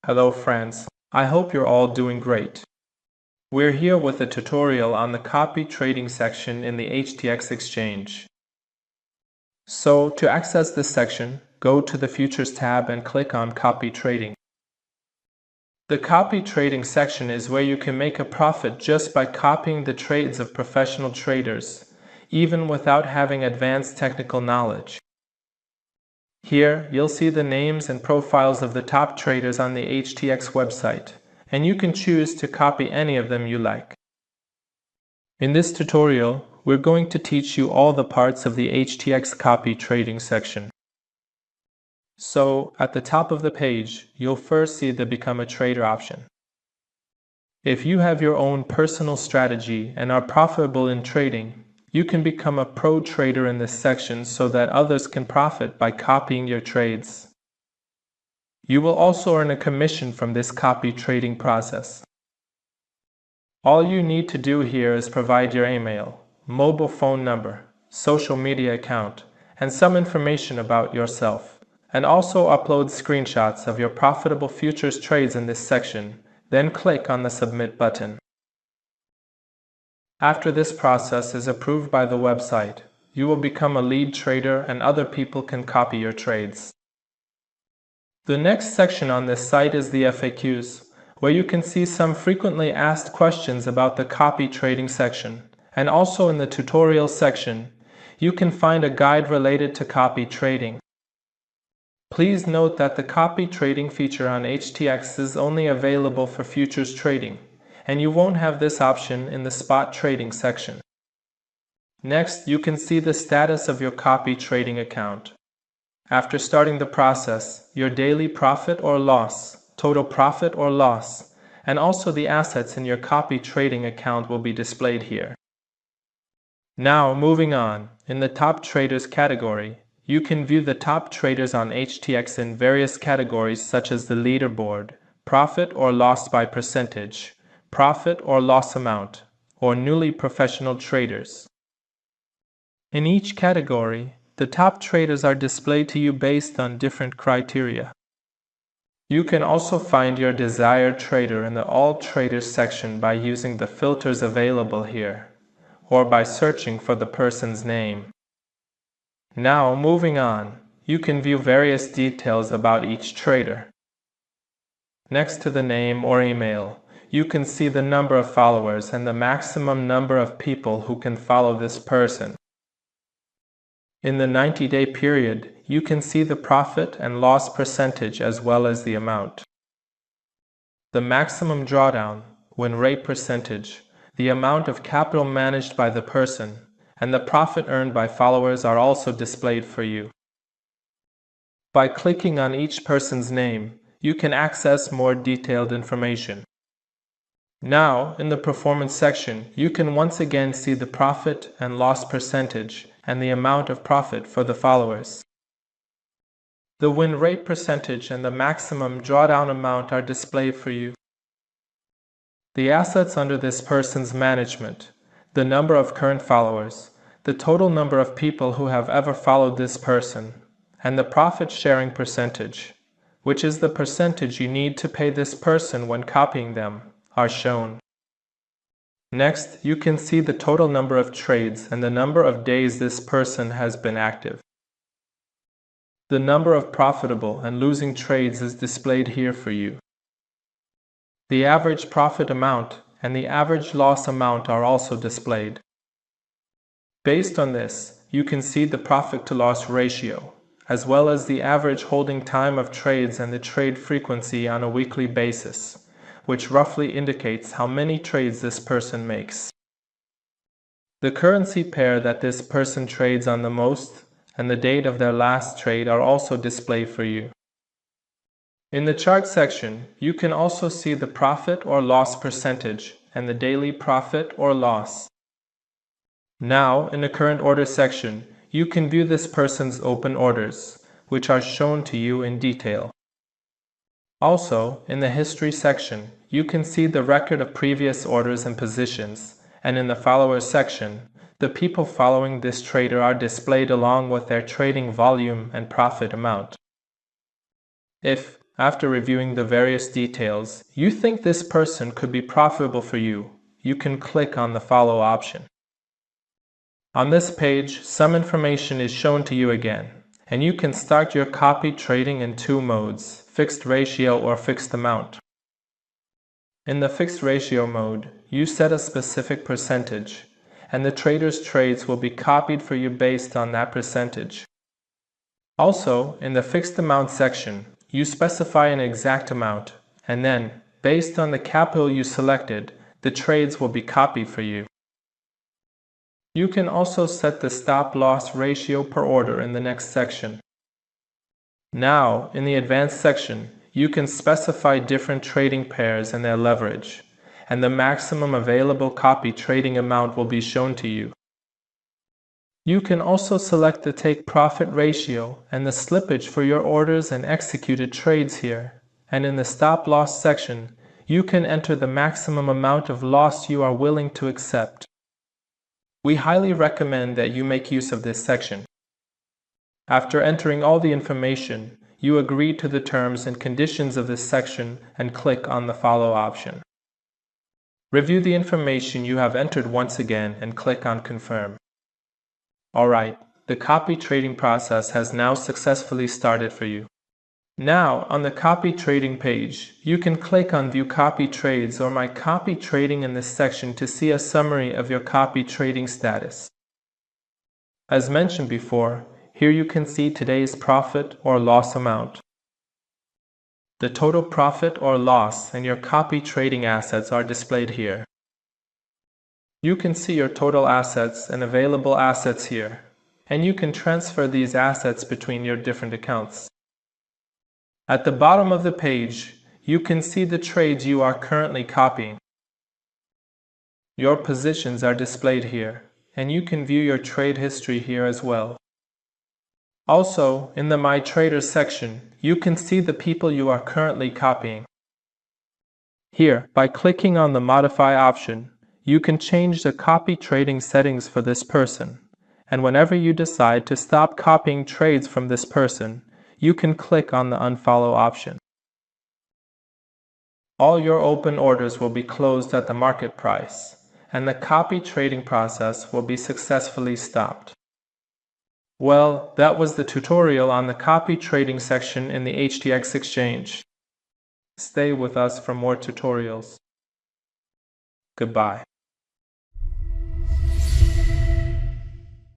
Hello friends, I hope you're all doing great. We're here with a tutorial on the copy trading section in the HTX Exchange. So to access this section, go to the Futures tab and click on Copy Trading. The copy trading section is where you can make a profit just by copying the trades of professional traders, even without having advanced technical knowledge. Here, you'll see the names and profiles of the top traders on the HTX website, and you can choose to copy any of them you like. In this tutorial, we're going to teach you all the parts of the HTX Copy Trading section. So, at the top of the page, you'll first see the Become a Trader option. If you have your own personal strategy and are profitable in trading, you can become a pro trader in this section so that others can profit by copying your trades. You will also earn a commission from this copy trading process. All you need to do here is provide your email, mobile phone number, social media account, and some information about yourself, and also upload screenshots of your profitable futures trades in this section, then click on the Submit button. After this process is approved by the website, you will become a lead trader and other people can copy your trades. The next section on this site is the FAQs, where you can see some frequently asked questions about the copy trading section, and also in the tutorial section, you can find a guide related to copy trading. Please note that the copy trading feature on HTX is only available for futures trading, and you won't have this option in the spot trading section. Next, you can see the status of your copy trading account. After starting the process, your daily profit or loss, total profit or loss, and also the assets in your copy trading account will be displayed here. Now, moving on, in the top traders category, you can view the top traders on HTX in various categories such as the leaderboard, profit or loss by percentage, profit or loss amount, or newly professional traders. In each category, the top traders are displayed to you based on different criteria. You can also find your desired trader in the All Traders section by using the filters available here, or by searching for the person's name. Now, moving on, you can view various details about each trader. Next to the name or email, you can see the number of followers and the maximum number of people who can follow this person. In the 90-day period, you can see the profit and loss percentage as well as the amount. The maximum drawdown, win rate percentage, the amount of capital managed by the person, and the profit earned by followers are also displayed for you. By clicking on each person's name, you can access more detailed information. Now, in the performance section, you can once again see the profit and loss percentage and the amount of profit for the followers. The win rate percentage and the maximum drawdown amount are displayed for you. The assets under this person's management, the number of current followers, the total number of people who have ever followed this person, and the profit sharing percentage, which is the percentage you need to pay this person when copying them, are shown. Next, you can see the total number of trades and the number of days this person has been active. The number of profitable and losing trades is displayed here for you. The average profit amount and the average loss amount are also displayed. Based on this, you can see the profit to loss ratio, as well as the average holding time of trades and the trade frequency on a weekly basis, which roughly indicates how many trades this person makes. The currency pair that this person trades on the most and the date of their last trade are also displayed for you. In the chart section, you can also see the profit or loss percentage and the daily profit or loss. Now, in the current order section, you can view this person's open orders, which are shown to you in detail. Also, in the history section, you can see the record of previous orders and positions, and in the followers section, the people following this trader are displayed along with their trading volume and profit amount. If, After reviewing the various details, you think this person could be profitable for you. You can click on the follow option. On this page, some information is shown to you again, and you can start your copy trading in two modes, fixed ratio or fixed amount. In the fixed ratio mode, you set a specific percentage, and the trader's trades will be copied for you based on that percentage. Also, in the fixed amount section, you specify an exact amount, and then, based on the capital you selected, the trades will be copied for you. You can also set the stop-loss ratio per order in the next section. Now, in the advanced section, you can specify different trading pairs and their leverage, and the maximum available copy trading amount will be shown to you. You can also select the take profit ratio and the slippage for your orders and executed trades here, and in the stop-loss section, you can enter the maximum amount of loss you are willing to accept. We highly recommend that you make use of this section. After entering all the information, you agree to the terms and conditions of this section and click on the follow option. Review the information you have entered once again and click on confirm. Alright, the copy trading process has now successfully started for you. Now, on the copy trading page, you can click on View Copy Trades or My Copy Trading in this section to see a summary of your copy trading status. As mentioned before, here you can see today's profit or loss amount. The total profit or loss and your copy trading assets are displayed here. You can see your total assets and available assets here, and you can transfer these assets between your different accounts. At the bottom of the page, you can see the trades you are currently copying. Your positions are displayed here, and you can view your trade history here as well. Also, in the My Traders section, you can see the people you are currently copying. Here, by clicking on the Modify option, you can change the copy trading settings for this person, and whenever you decide to stop copying trades from this person, you can click on the unfollow option. All your open orders will be closed at the market price, and the copy trading process will be successfully stopped. Well, that was the tutorial on the copy trading section in the HTX Exchange. Stay with us for more tutorials. Goodbye.